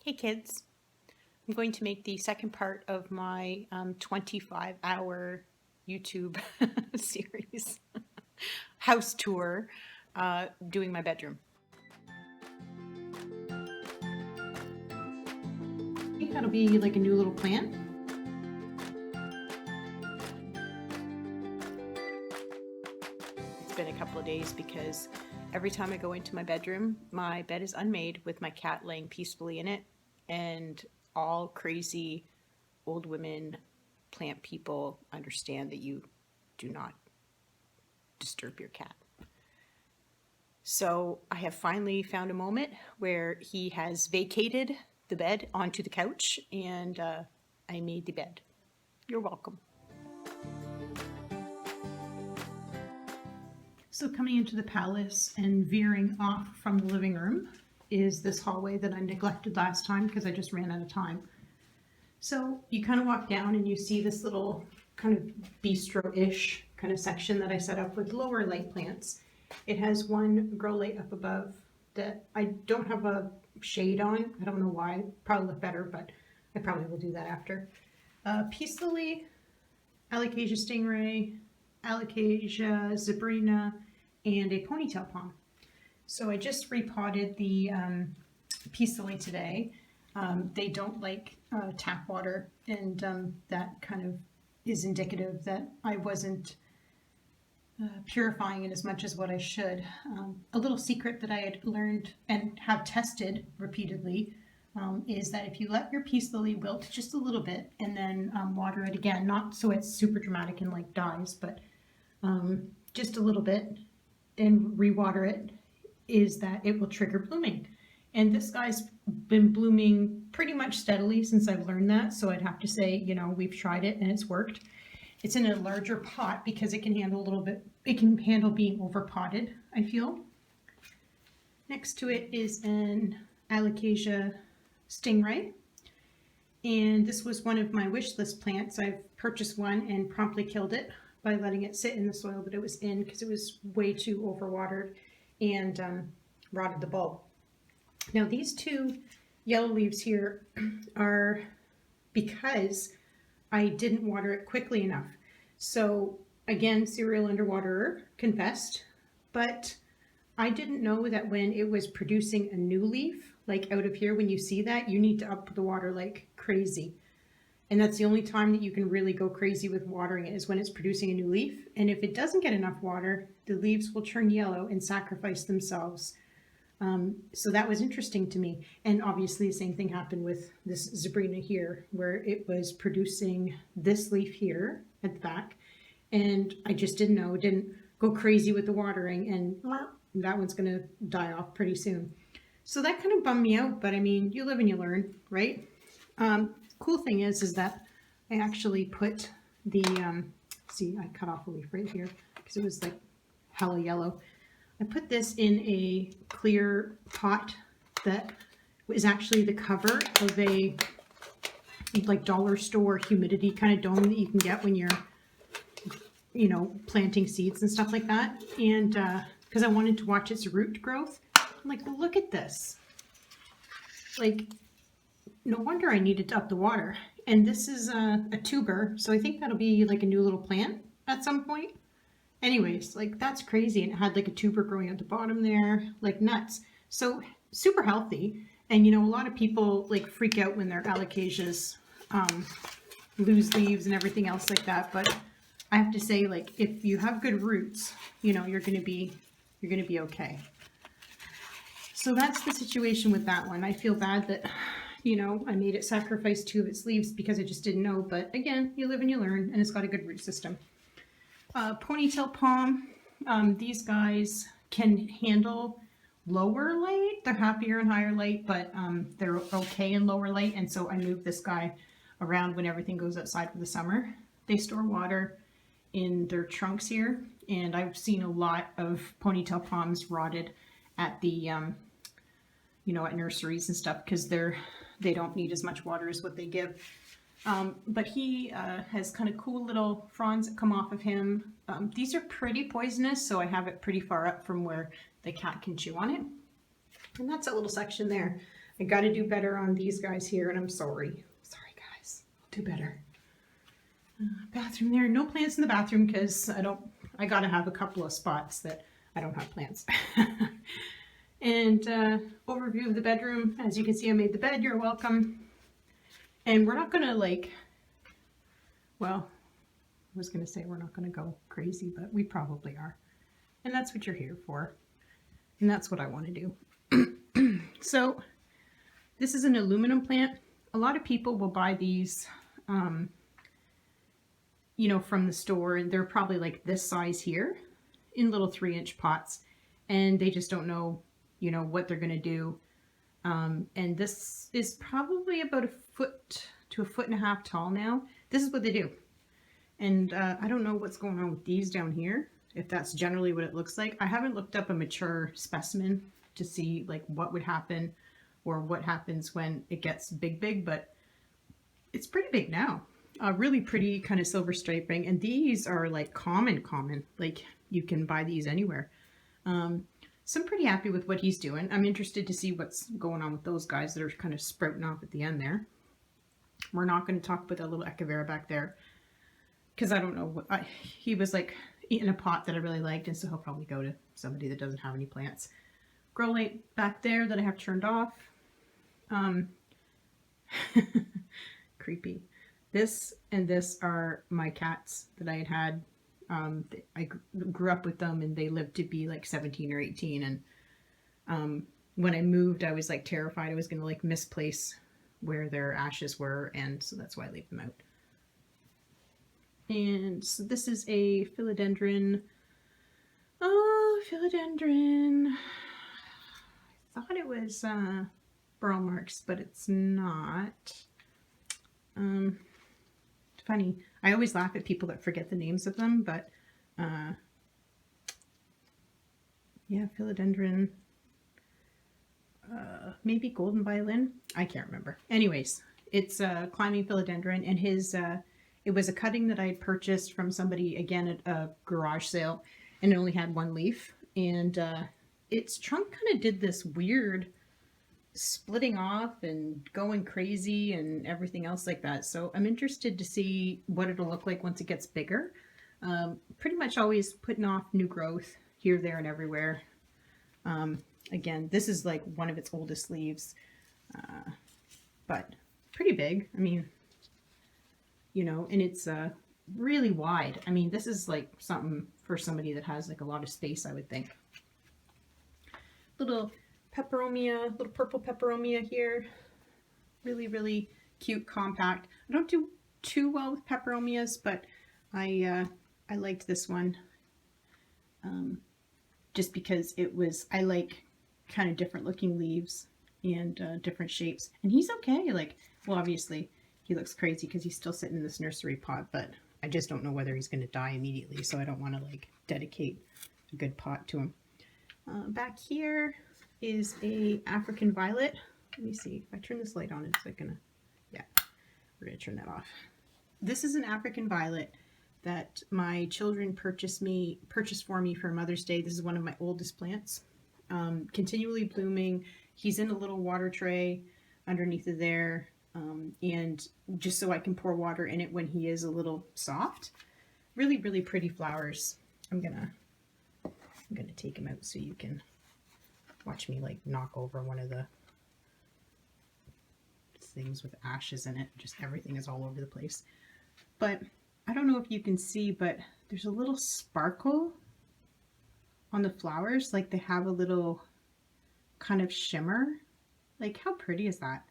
Hey kids, I'm going to make the second part of my 25-hour YouTube series, house tour, doing my bedroom. I think that'll be like a new little plant. It's been a couple of days because every time I go into my bedroom, my bed is unmade with my cat laying peacefully in it, and all crazy old women plant people understand that you do not disturb your cat. So I have finally found a moment where he has vacated the bed onto the couch, and I made the bed. You're welcome. So coming into the palace and veering off from the living room is this hallway that I neglected last time because I just ran out of time. So you kind of walk down and you see this little kind of bistro-ish kind of section that I set up with lower light plants. It has one grow light up above that I don't have a shade on. I don't know why. Probably look better, but I probably will do that after. Peace lily, alocasia stingray, alocasia zebrina, and a ponytail palm. So I just repotted the peace lily today. They don't like tap water, and that kind of is indicative that I wasn't purifying it as much as what I should. A little secret that I had learned and have tested repeatedly is that if you let your peace lily wilt just a little bit and then water it again, not so it's super dramatic and like dies, but just a little bit, and rewater it, is that it will trigger blooming. And this guy's been blooming pretty much steadily since I've learned that. So I'd have to say, you know, we've tried it and it's worked. It's in a larger pot because it can handle a little bit, it can handle being over potted, I feel. Next to it is an alocasia stingray. And this was one of my wish list plants. I've purchased one and promptly killed it by letting it sit in the soil that it was in because it was way too overwatered and rotted the bulb. Now these two yellow leaves here are because I didn't water it quickly enough. So again, serial underwaterer confessed, but I didn't know that when it was producing a new leaf, like out of here, when you see that, you need to up the water like crazy. And that's the only time that you can really go crazy with watering it, is when it's producing a new leaf. And if it doesn't get enough water, the leaves will turn yellow and sacrifice themselves. So that was interesting to me. And obviously the same thing happened with this zebrina here, where it was producing this leaf here at the back. And I just didn't know, didn't go crazy with the watering, and that one's going to die off pretty soon. So that kind of bummed me out, but I mean, you live and you learn, right? Cool thing is that I actually put the, see, I cut off a leaf right here because it was like hella yellow. I put this in a clear pot that was actually the cover of a like dollar store humidity kind of dome that you can get when you're, you know, planting seeds and stuff like that. And because I wanted to watch its root growth, I'm like, look at this. Like, no wonder I needed to up the water. And this is a tuber, so I think that'll be like a new little plant at some point. Anyways, like that's crazy. And it had like a tuber growing at the bottom there, like nuts. So super healthy. And you know, a lot of people like freak out when their alocasias lose leaves and everything else like that. But I have to say, like, if you have good roots, you know, you're gonna be okay. So that's the situation with that one. I feel bad that, you know, I made it sacrifice 2 of its leaves because I just didn't know. But again, you live and you learn, and it's got a good root system. Ponytail palm, these guys can handle lower light. They're happier in higher light, but they're okay in lower light. And so I moved this guy around when everything goes outside for the summer. They store water in their trunks here, and I've seen a lot of ponytail palms rotted at the you know, at nurseries and stuff because they don't need as much water as what they give. But he has kind of cool little fronds that come off of him. These are pretty poisonous, so I have it pretty far up from where the cat can chew on it. And that's a little section there. I got to do better on these guys here, and I'm sorry. Sorry, guys. I'll do better. Bathroom there. No plants in the bathroom because I got to have a couple of spots that I don't have plants. And overview of the bedroom. As you can see, I made the bed. You're welcome. And we're not going to well, I was going to say we're not going to go crazy, but we probably are. And that's what you're here for. And that's what I want to do. So this is an aluminum plant. A lot of people will buy these, you know, from the store, and they're probably like this size here in little 3-inch pots, and they just don't know, you know, what they're going to do. And this is probably about 1 foot to 1.5 feet tall now. This is what they do. And I don't know what's going on with these down here, if that's generally what it looks like. I haven't looked up a mature specimen to see like what would happen or what happens when it gets big, but it's pretty big now. Really pretty kind of silver striping, and these are like common, like you can buy these anywhere. So I'm pretty happy with what he's doing. I'm interested to see what's going on with those guys that are kind of sprouting off at the end there. We're not going to talk about that little echevera back there because I don't know what he was like in a pot that I really liked, and so he'll probably go to somebody that doesn't have any plants. Grow light back there that I have turned off. Creepy. This and this are my cats that I had. I grew up with them, and they lived to be like 17 or 18. And when I moved, I was like terrified I was going to like misplace where their ashes were, and so that's why I leave them out. And so this is a philodendron. Oh, philodendron. I thought it was burl marks, but it's not. Funny. I always laugh at people that forget the names of them, but yeah, philodendron, maybe golden violin. I can't remember. Anyways, it's a climbing philodendron, and his it was a cutting that I had purchased from somebody again at a garage sale, and it only had 1 leaf, and its trunk kind of did this weird splitting off and going crazy and everything else like that. So I'm interested to see what it'll look like once it gets bigger. Pretty much always putting off new growth here, there, and everywhere. Again, this is like one of its oldest leaves, but pretty big. I mean, you know, and it's really wide. I mean, this is like something for somebody that has like a lot of space, I would think. Little peperomia, little purple peperomia here. Really, really cute, compact. I don't do too well with peperomias, but I liked this one just because I like kind of different looking leaves and different shapes. And he's okay. Like, well, obviously he looks crazy because he's still sitting in this nursery pot, but I just don't know whether he's going to die immediately, so I don't want to like dedicate a good pot to him. Back here is a African violet. Let me see if I turn this light on, it's like gonna, yeah, we're gonna turn that off. This is an African violet that my children purchased for me for Mother's Day. This is one of my oldest plants, continually blooming. He's in a little water tray underneath of there, and just so I can pour water in it when he is a little soft. Really, really pretty flowers. I'm gonna take him out so you can watch me like knock over one of the things with ashes in it. Just everything is all over the place. But I don't know if you can see, but there's a little sparkle on the flowers. Like they have a little kind of shimmer. Like how pretty is that?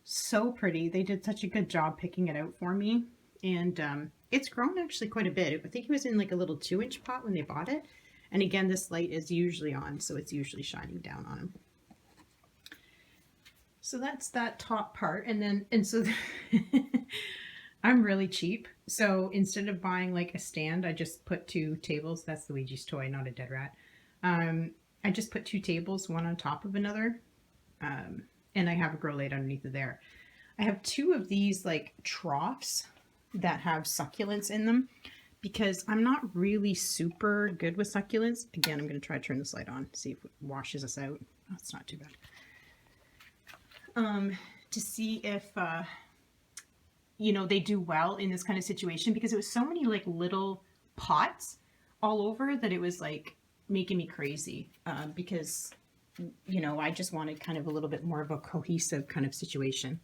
So pretty. They did such a good job picking it out for me. And it's grown actually quite a bit. I think it was in like a little 2-inch pot when they bought it. And again, this light is usually on, so it's usually shining down on them. So that's that top part. And so I'm really cheap. So instead of buying like a stand, I just put 2 tables. That's Luigi's toy, not a dead rat. I just put 2 tables, one on top of another. And I have a grow light underneath of there. I have 2 of these like troughs that have succulents in them, because I'm not really super good with succulents. Again, I'm going to try to turn this light on, see if it washes us out. Oh, it's not too bad. to see if, you know, they do well in this kind of situation, because it was so many like little pots all over that it was like making me crazy, because, you know, I just wanted kind of a little bit more of a cohesive kind of situation.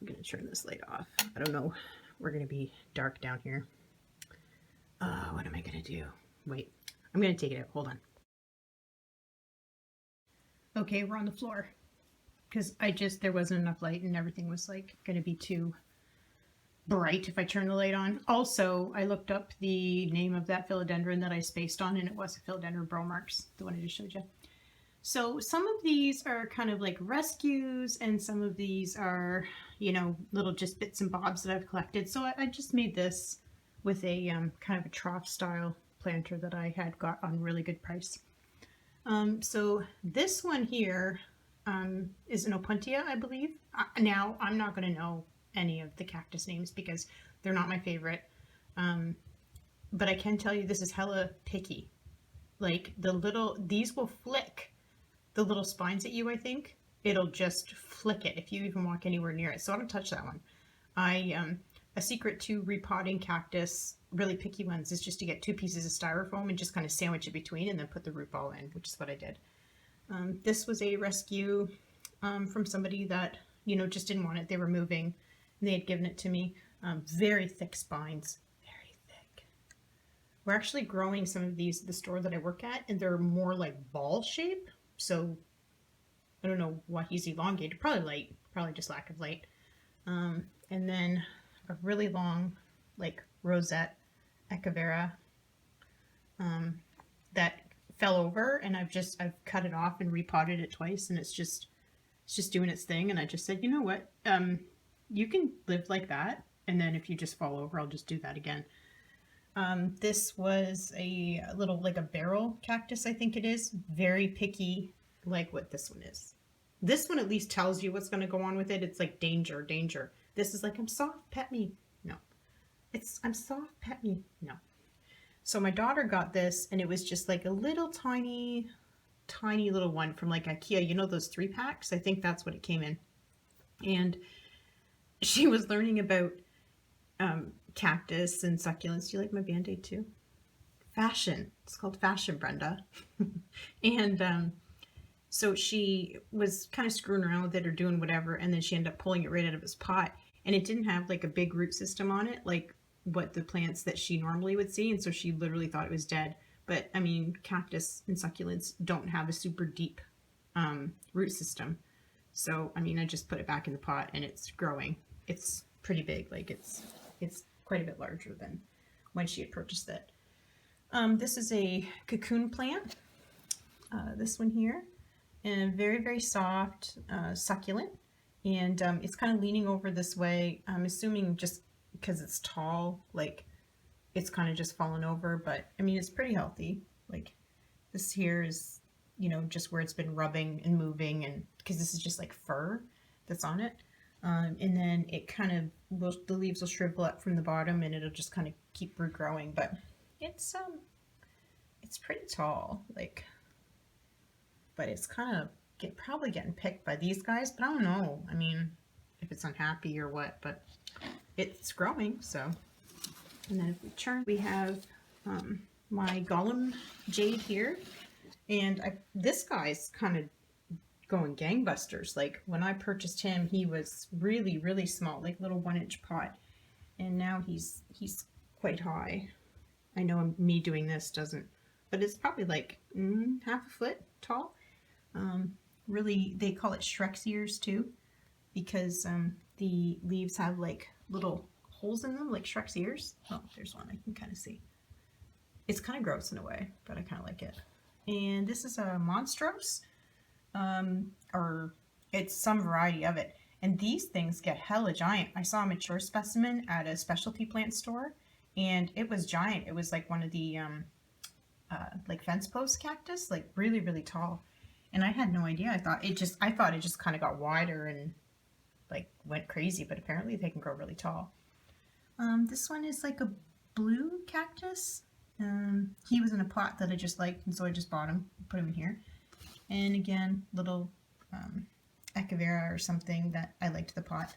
I'm going to turn this light off. I don't know. We're going to be dark down here. What am I going to do? Wait, I'm going to take it out. Hold on. Okay, we're on the floor because there wasn't enough light and everything was like going to be too bright if I turn the light on. Also, I looked up the name of that philodendron that I spaced on, and it was a philodendron bromarx, the one I just showed you. So some of these are kind of like rescues, and some of these are, you know, little just bits and bobs that I've collected. So I just made this with a kind of a trough style planter that I had got on really good price. So this one here is an Opuntia, I believe. Now, I'm not going to know any of the cactus names because they're not my favorite. But I can tell you this is hella picky. Like these will flick the little spines at you, I think. It'll just flick it if you even walk anywhere near it. So I don't touch that one. A secret to repotting cactus, really picky ones, is just to get 2 pieces of styrofoam and just kind of sandwich it between and then put the root ball in, which is what I did. This was a rescue from somebody that, you know, just didn't want it. They were moving and they had given it to me. Very thick spines, very thick. We're actually growing some of these at the store that I work at, and they're more like ball shape. So I don't know why he's elongated. Probably light, probably just lack of light. And then a really long, like rosette echevera that fell over, and I've cut it off and repotted it twice, and it's just doing its thing. And I just said, you know what, you can live like that, and then if you just fall over, I'll just do that again. This was a little, like a barrel cactus, I think it is. Very picky, like what this one is. This one at least tells you what's going to go on with it. It's like danger, danger. This is like, I'm soft, pet me. No. It's, I'm soft, pet me. No. So my daughter got this, and it was just like a little tiny little one from like IKEA. You know those 3-packs? I think that's what it came in. And she was learning about cactus and succulents. Do you like my Band-Aid too? Fashion. It's called Fashion, Brenda. And so she was kind of screwing around with it or doing whatever, and then she ended up pulling it right out of his pot. And it didn't have like a big root system on it, like what the plants that she normally would see. And so she literally thought it was dead. But I mean, cactus and succulents don't have a super deep root system. So, I mean, I just put it back in the pot and it's growing. It's pretty big. Like it's quite a bit larger than when she had purchased it. This is a cocoon plant. This one here, and very, very soft succulent. And it's kind of leaning over this way. I'm assuming just because it's tall, like it's kind of just fallen over, but I mean, it's pretty healthy. Like this here is, you know, just where it's been rubbing and moving, and because this is just like fur that's on it. And then it kind of, the leaves will shrivel up from the bottom and it'll just kind of keep regrowing, but it's pretty tall, like, but it's kind of probably getting picked by these guys, but I don't know. I mean, if it's unhappy or what, but it's growing, so. And then if we turn, we have my Gollum Jade here, and this guy's kind of going gangbusters. Like when I purchased him, he was really, really small, like little 1-inch pot, and now he's quite high. I know me doing this doesn't, but it's probably like half a foot tall. Really, they call it Shrek's ears too, because the leaves have like little holes in them, like Shrek's ears. Oh, there's one I can kind of see. It's kind of gross in a way, but I kind of like it. And this is a Monstrose, or it's some variety of it. And these things get hella giant. I saw a mature specimen at a specialty plant store, and it was giant. It was like one of the like fence post cactus, like really, really tall. And I had no idea. I thought it just kind of got wider and like went crazy, but apparently they can grow really tall. This one is like a blue cactus. He was in a pot that I just liked, and so I just bought him, put him in here. And again, little echevera or something that I liked the pot.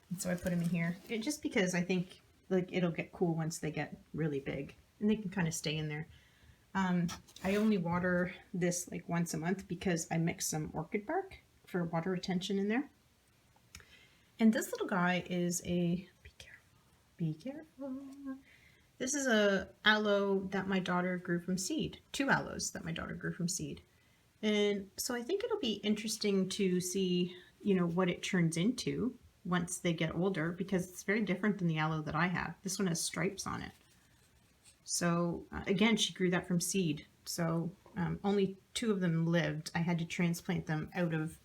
And so I put them in here. Just because I think like it'll get cool once they get really big. And they can kind of stay in there. I only water this like once a month because I mix some orchid bark for water retention in there. And this little guy is a, be careful. This is a aloe that my daughter grew from seed. 2 aloes that my daughter grew from seed. And so I think it'll be interesting to see, you know, what it turns into once they get older, because it's very different than the aloe that I have. This one has stripes on it. So again, she grew that from seed. So only 2 of them lived. I had to transplant them out of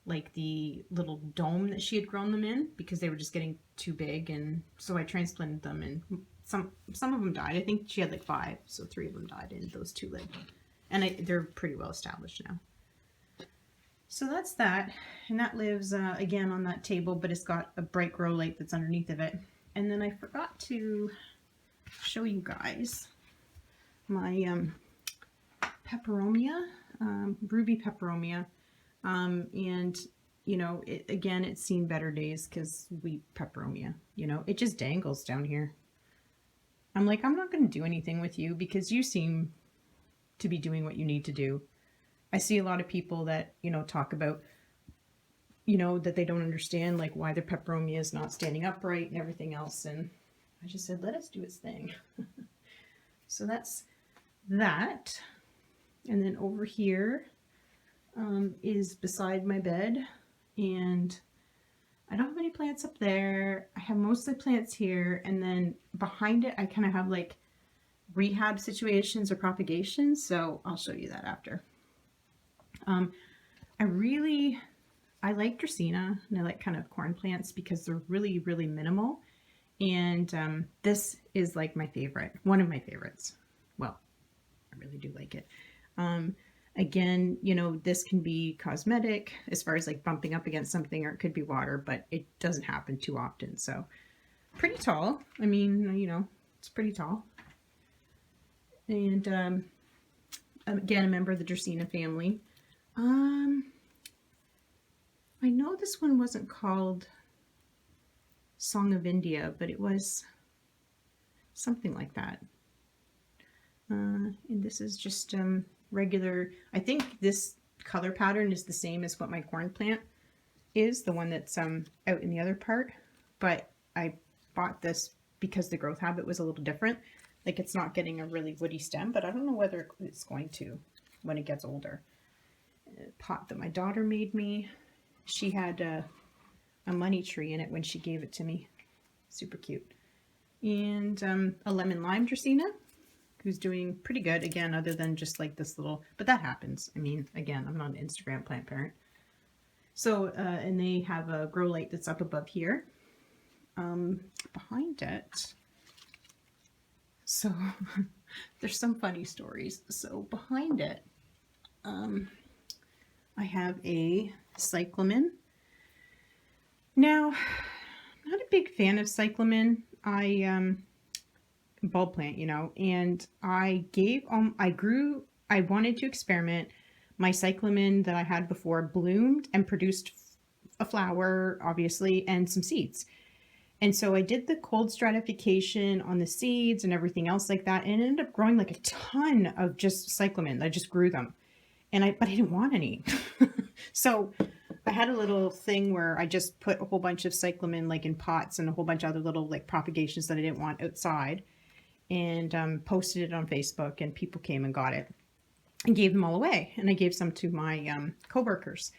like the little dome that she had grown them in because they were just getting too big. And so I transplanted them, and some of them died. I think she had like 5, so 3 of them died and those 2 lived. And they're pretty well established now. So that's that. And that lives again on that table, but it's got a bright grow light that's underneath of it. And then I forgot to show you guys my peperomia, ruby peperomia. And you know, again, it's seen better days because we peperomia, you know, it just dangles down here. I'm like, I'm not going to do anything with you because you seem to be doing what you need to do. I see a lot of people that, you know, talk about, you know, that they don't understand like why their peperomia is not standing upright and everything else. And I just said, let us do its thing. So that's that. And then over here is beside my bed, and I don't have any plants up there. I have mostly plants here, and then behind it I kind of have like rehab situations or propagations, so I'll show you that after. I like Dracaena, and I like kind of corn plants because they're really, really minimal. And this is like my favorite, one of my favorites. Well, I really do like it. Again, you know, this can be cosmetic as far as like bumping up against something, or it could be water, but it doesn't happen too often. So pretty tall. I mean, you know, it's pretty tall. And again, a member of the Dracaena family. I know this one wasn't called Song of India, but it was something like that. And this is just regular. I think this color pattern is the same as what my corn plant is, the one that's out in the other part. But I bought this because the growth habit was a little different. Like, it's not getting a really woody stem, but I don't know whether it's going to when it gets older. A pot that my daughter made me. She had a money tree in it when she gave it to me. Super cute. And a lemon lime Dracaena, who's doing pretty good, again, other than just like this little, but that happens. I mean, again, I'm not an Instagram plant parent. So, and they have a grow light that's up above here. Behind it, so there's some funny stories. So behind it, I have a cyclamen. Now, I'm not a big fan of cyclamen. Bulb plant, you know, and I wanted to experiment. My cyclamen that I had before bloomed and produced a flower, obviously, and some seeds. And so I did the cold stratification on the seeds and everything else like that, and it ended up growing like a ton of just cyclamen. I just grew them, but I didn't want any. So I had a little thing where I just put a whole bunch of cyclamen like in pots and a whole bunch of other little like propagations that I didn't want outside, and posted it on Facebook, and people came and got it and gave them all away. And I gave some to my co-workers,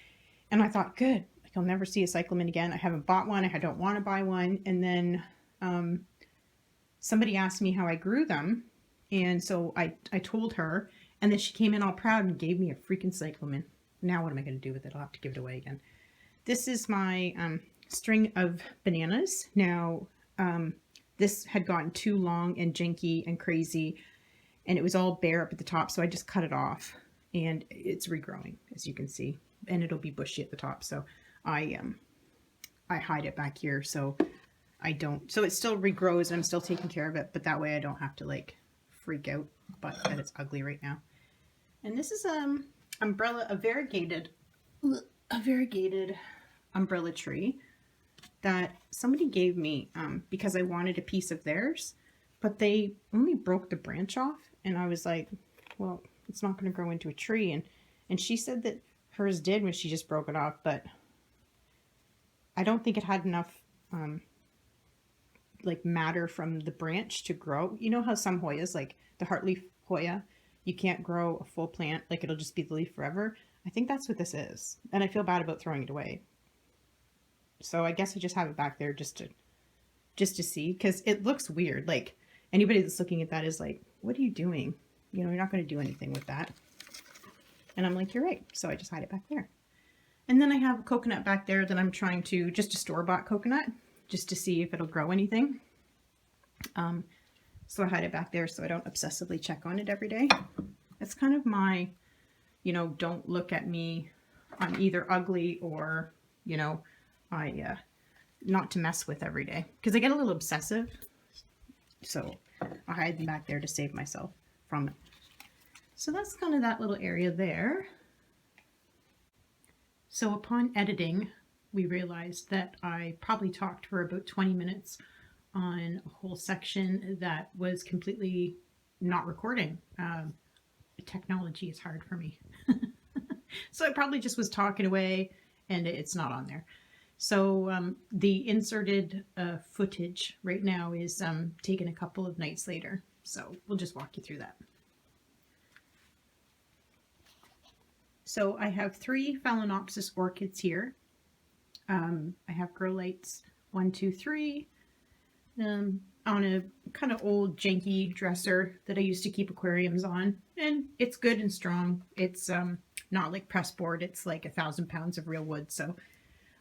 and I thought, good, like I'll never see a cyclamen again. I haven't bought one. I don't want to buy one. And then somebody asked me how I grew them, and so I told her, and then she came in all proud and gave me a freaking cyclamen. Now what am I going to do with it? I'll have to give it away again. This is my string of bananas. Now, this had gotten too long and janky and crazy, and it was all bare up at the top, so I just cut it off, and it's regrowing, as you can see, and it'll be bushy at the top. So I hide it back here so I don't, so it still regrows and I'm still taking care of it, but that way I don't have to like freak out but that it's ugly right now. And this is umbrella, a variegated a variegated umbrella tree that somebody gave me because I wanted a piece of theirs, but they only broke the branch off, and I was like, well, it's not going to grow into a tree. And she said that hers did when she just broke it off, but I don't think it had enough like matter from the branch to grow. You know how some Hoyas, like the heartleaf Hoya, you can't grow a full plant, like it'll just be the leaf forever. I think that's what this is, and I feel bad about throwing it away. So I guess I just have it back there just to see, because it looks weird. Like anybody that's looking at that is like, what are you doing? You know, you're not going to do anything with that. And I'm like, you're right. So I just hide it back there. And then I have a coconut back there that I'm trying to, just a store-bought coconut, just to see if it'll grow anything. So I hide it back there so I don't obsessively check on it every day. It's kind of my, you know, don't look at me. I'm either ugly or, you know, not to mess with every day, because I get a little obsessive. So I hide them back there to save myself from it. So that's kind of that little area there. So upon editing, we realized that I probably talked for about 20 minutes on a whole section that was completely not recording. Technology is hard for me. So I probably just was talking away and it's not on there. So the inserted footage right now is taken a couple of nights later. So we'll just walk you through that. So I have 3 Phalaenopsis orchids here. I have grow lights 1, 2, 3 on a kind of old janky dresser that I used to keep aquariums on, and it's good and strong. It's not like press board, it's like 1,000 pounds of real wood, so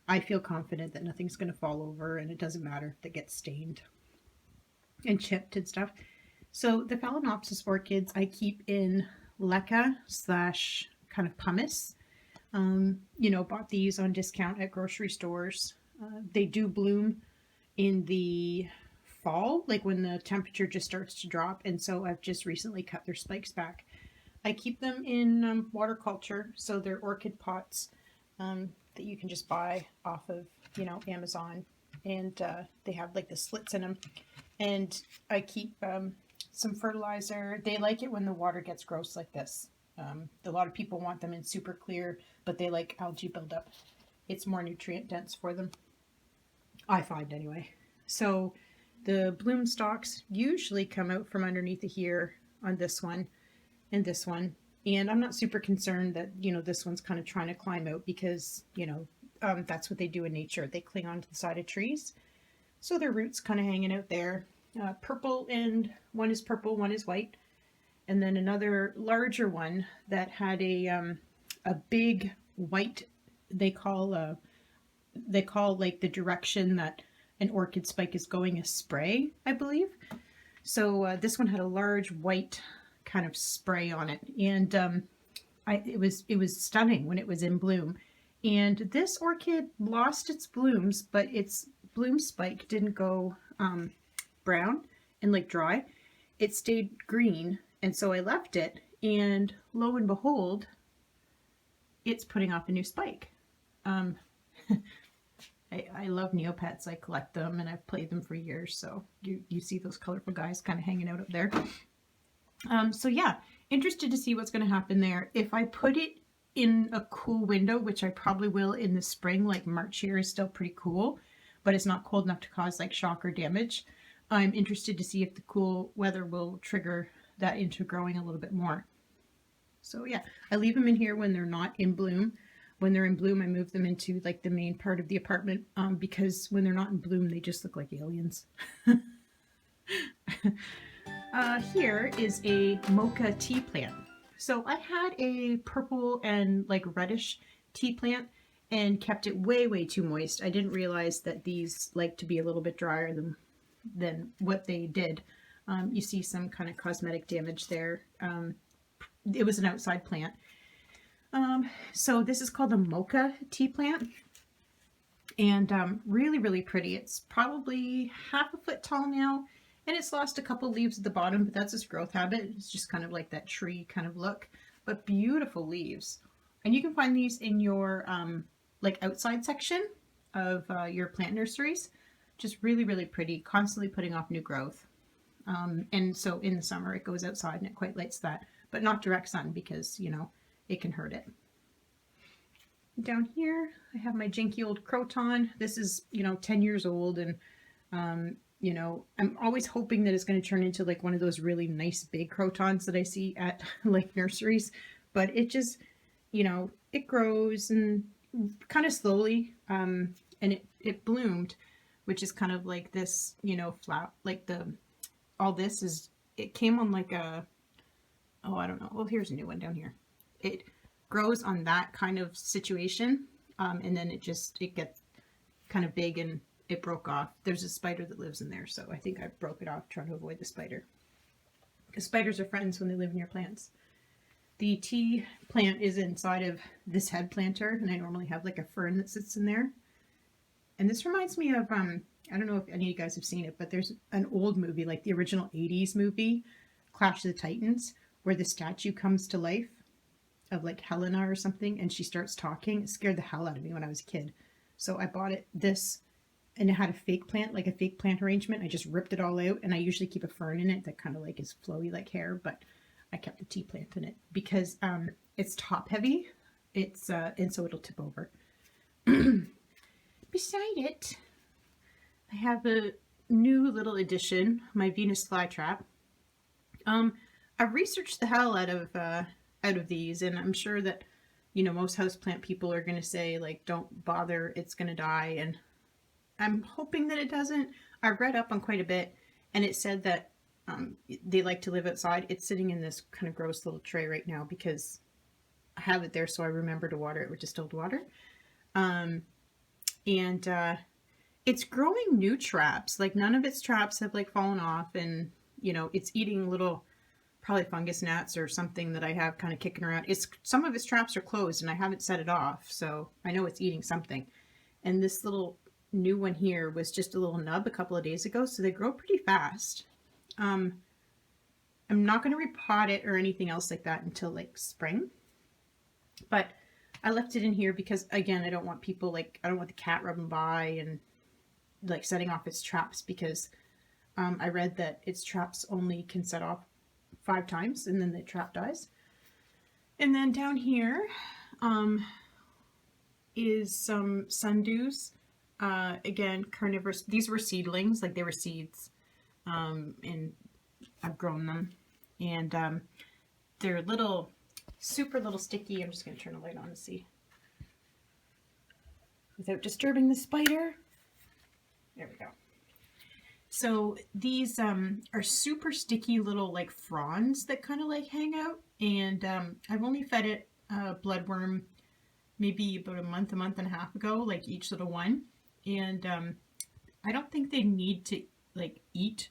I feel confident that nothing's going to fall over, and it doesn't matter if it gets stained and chipped and stuff. So the Phalaenopsis orchids I keep in leca / kind of pumice. You know, bought these on discount at grocery stores. They do bloom in the fall, like when the temperature just starts to drop, and so I've just recently cut their spikes back. I keep them in water culture, so they're orchid pots that you can just buy off of, you know, Amazon, and they have like the slits in them. And I keep some fertilizer. They like it when the water gets gross like this. A lot of people want them in super clear, but they like algae buildup. It's more nutrient dense for them, I find anyway. So the bloom stalks usually come out from underneath of here on this one and this one. And I'm not super concerned that, you know, this one's kind of trying to climb out, because, you know, that's what they do in nature. They cling onto the side of trees. So their roots kind of hanging out there. Purple, and one is purple, one is white. And then another larger one that had a big white, they call like the direction that an orchid spike is going a spray, I believe. So this one had a large white kind of spray on it, and it was stunning when it was in bloom. And this orchid lost its blooms, but its bloom spike didn't go brown and like dry. It stayed green. And so I left it, and lo and behold, it's putting off a new spike. I love Neopets. I collect them, and I've played them for years. So you see those colorful guys kind of hanging out up there. So yeah, interested to see what's going to happen there. If I put it in a cool window, which I probably will in the spring, like March here is still pretty cool, but it's not cold enough to cause like shock or damage. I'm interested to see if the cool weather will trigger that into growing a little bit more. So yeah, I leave them in here when they're not in bloom. When they're in bloom, I move them into like the main part of the apartment, because when they're not in bloom, they just look like aliens. Here is a mocha tea plant. So I had a purple and like reddish tea plant and kept it way too moist. I didn't realize that these like to be a little bit drier than what they did. You see some kind of cosmetic damage there. It was an outside plant. So this is called a mocha tea plant, and really pretty. It's probably half a foot tall now, and it's lost a couple leaves at the bottom, but that's its growth habit. It's just kind of like that tree kind of look, but beautiful leaves. And you can find these in your like outside section of your plant nurseries. Just really, really pretty, constantly putting off new growth. And so in the summer it goes outside and it quite likes that, but not direct sun because, you know, it can hurt it. Down here I have my jinky old croton. This is, you know, 10 years old, and you know, I'm always hoping that it's going to turn into like one of those really nice big crotons that I see at like nurseries, but it just, you know, it grows and kind of slowly, and it bloomed, which is kind of like this, you know, flower, like all this is, it came on like a, oh, I don't know. Well, here's a new one down here. It grows on that kind of situation. And then it gets kind of big and it broke off. There's a spider that lives in there. So I think I broke it off trying to avoid the spider. Because spiders are friends when they live in your plants. The tea plant is inside of this head planter, and I normally have like a fern that sits in there. And this reminds me of, I don't know if any of you guys have seen it, but there's an old movie, like the original 80s movie, Clash of the Titans, where the statue comes to life of like Helena or something, and she starts talking. It scared the hell out of me when I was a kid. So I bought this, and it had a fake plant, like a fake plant arrangement. I just ripped it all out, and I usually keep a fern in it that kind of like is flowy like hair, but I kept the tea plant in it because it's top heavy. It's and so it'll tip over. Beside it, I have a new little addition, my Venus flytrap. I've researched the hell out of these, and I'm sure that, you know, most houseplant people are going to say, like, don't bother, it's going to die, and I'm hoping that it doesn't. I read up on quite a bit, and it said that they like to live outside. It's sitting in this kind of gross little tray right now because I have it there so I remember to water it with distilled water. And it's growing new traps. Like, none of its traps have like fallen off, and, you know, it's eating little probably fungus gnats or something that I have kind of kicking around. Some of its traps are closed and I haven't set it off, so I know it's eating something. And this little new one here was just a little nub a couple of days ago, so they grow pretty fast. I'm not going to repot it or anything else like that until like spring, but I left it in here because, again, I don't want people, like, I don't want the cat rubbing by and like setting off its traps, because I read that its traps only can set off 5 times and then the trap dies. And then down here is some sundews. Again, carnivorous. These were seedlings, like they were seeds, and I've grown them, and they're little, super little sticky. I'm just going to turn the light on to see without disturbing the spider. There we go. So these are super sticky little like fronds that kind of like hang out, and I've only fed it bloodworm maybe about a month and a half ago, like each little one, and I don't think they need to like eat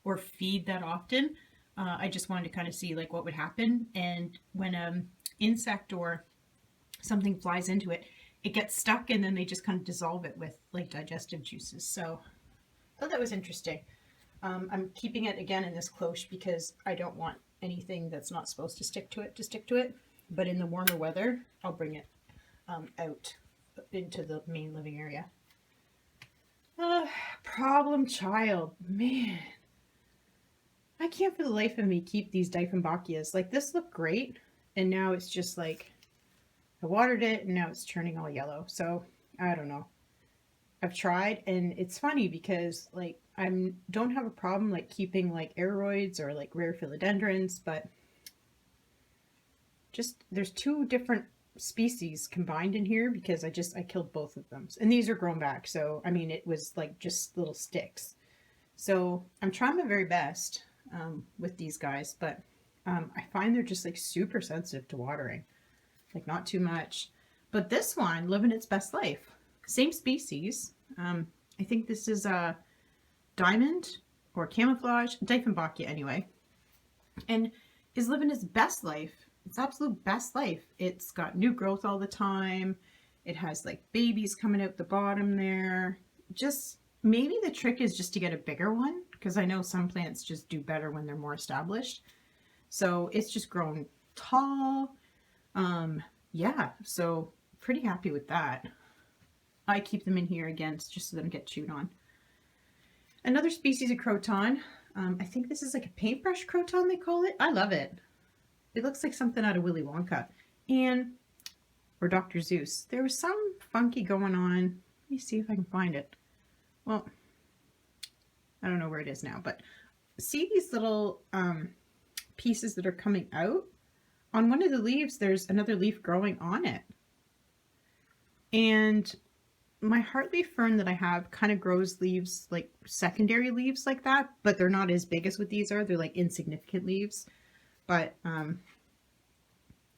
or feed that often. I just wanted to kind of see like what would happen, and when an insect or something flies into it, it gets stuck, and then they just kind of dissolve it with like digestive juices. So I thought that was interesting. I'm keeping it again in this cloche because I don't want anything that's not supposed to stick to it, but in the warmer weather I'll bring it out into the main living area. Problem child, man, I can't for the life of me keep these Dieffenbachias. Like, this looked great, and now it's just like I watered it and now it's turning all yellow. So I don't know. I've tried, and it's funny because like I don't have a problem like keeping like aeroids or like rare philodendrons, but just there's 2 different species combined in here because I killed both of them, and these are grown back. So I mean, it was like just little sticks. So I'm trying my very best with these guys, but I find they're just like super sensitive to watering, like not too much. But this one living its best life. Same species. I think this is a diamond or camouflage, Dieffenbachia anyway, and is living its best life. Its absolute best life. It's got new growth all the time. It has like babies coming out the bottom there. Just maybe the trick is just to get a bigger one, because I know some plants just do better when they're more established. So it's just grown tall. Yeah, so pretty happy with that. I keep them in here again just so they don't get chewed on. Another species of croton. I think this is like a paintbrush croton they call it. I love it. It looks like something out of Willy Wonka. Or Dr. Seuss. There was some funky going on. Let me see if I can find it. Well, I don't know where it is now, but see these little pieces that are coming out? On one of the leaves, there's another leaf growing on it. And my heartleaf fern that I have kind of grows leaves, like secondary leaves like that, but they're not as big as what these are. They're like insignificant leaves. But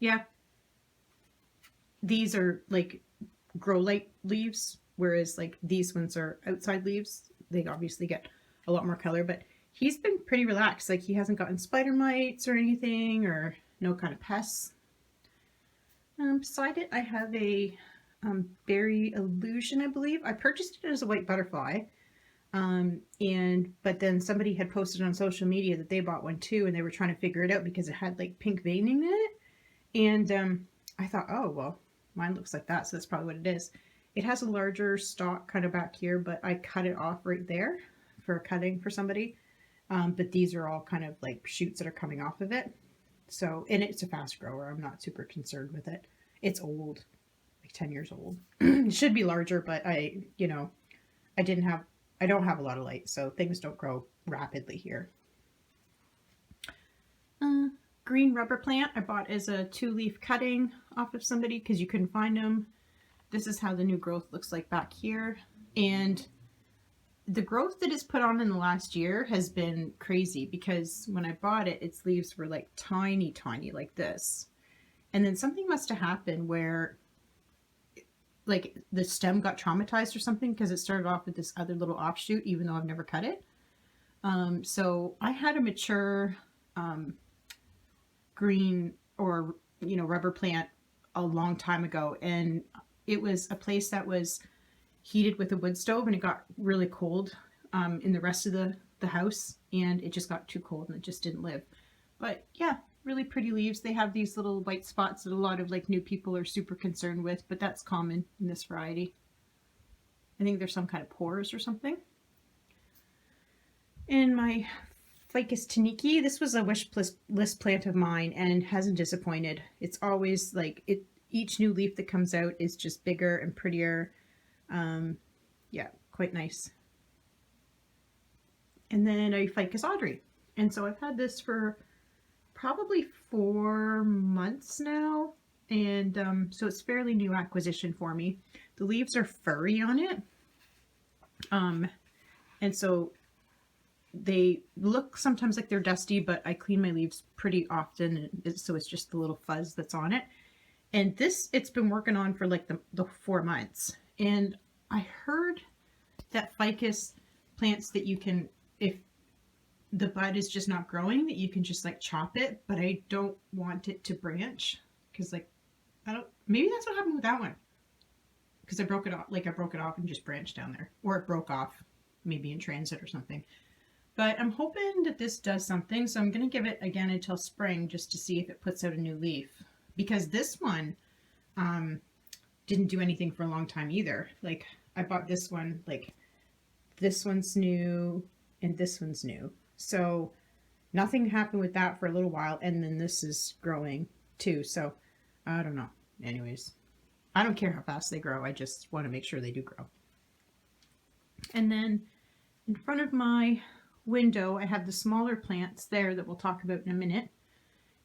yeah, these are like grow light leaves, whereas like these ones are outside leaves. They obviously get a lot more color, but he's been pretty relaxed. Like he hasn't gotten spider mites or anything, or no kind of pests. Beside it, I have a berry illusion, I believe. I purchased it as a white butterfly, but then somebody had posted on social media that they bought one too, and they were trying to figure it out because it had like pink veining in it. And I thought, oh well, mine looks like that, so that's probably what it is. It has a larger stalk kind of back here, but I cut it off right there for cutting for somebody. But these are all kind of like shoots that are coming off of it. So, and it's a fast grower. I'm not super concerned with it. It's old, like 10 years old. It should be larger, but I don't have a lot of light, so things don't grow rapidly here. Green rubber plant I bought as a 2-leaf cutting off of somebody because you couldn't find them. This is how the new growth looks like back here. And the growth that it's put on in the last year has been crazy because when I bought it, its leaves were like tiny, tiny like this. And then something must have happened where like the stem got traumatized or something because it started off with this other little offshoot, even though I've never cut it. So I had a mature green or, rubber plant a long time ago. And it was a place that was heated with a wood stove and it got really cold in the rest of the house, and it just got too cold and it just didn't live. But yeah, really pretty leaves. They have these little white spots that a lot of like new people are super concerned with, but that's common in this variety. I think there's some kind of pores or something. And my Ficus taniki, this was a wish list plant of mine and hasn't disappointed. It's always like each new leaf that comes out is just bigger and prettier. Yeah, quite nice. And then a Ficus Audrey. And so I've had this for probably 4 months now. And so it's fairly new acquisition for me. The leaves are furry on it. And so they look sometimes like they're dusty, but I clean my leaves pretty often. So it's just the little fuzz that's on it. And this, it's been working on for like the 4 months. And I heard that ficus plants that you can, if the bud is just not growing, that you can just like chop it, but I don't want it to branch because like, maybe that's what happened with that one. Because I broke it off and just branched down there, or it broke off maybe in transit or something. But I'm hoping that this does something. So I'm going to give it again until spring just to see if it puts out a new leaf, because this one, didn't do anything for a long time either. Like I bought this one, like this one's new and this one's new. So nothing happened with that for a little while. And then this is growing too. So I don't know. Anyways, I don't care how fast they grow. I just want to make sure they do grow. And then in front of my window, I have the smaller plants there that we'll talk about in a minute.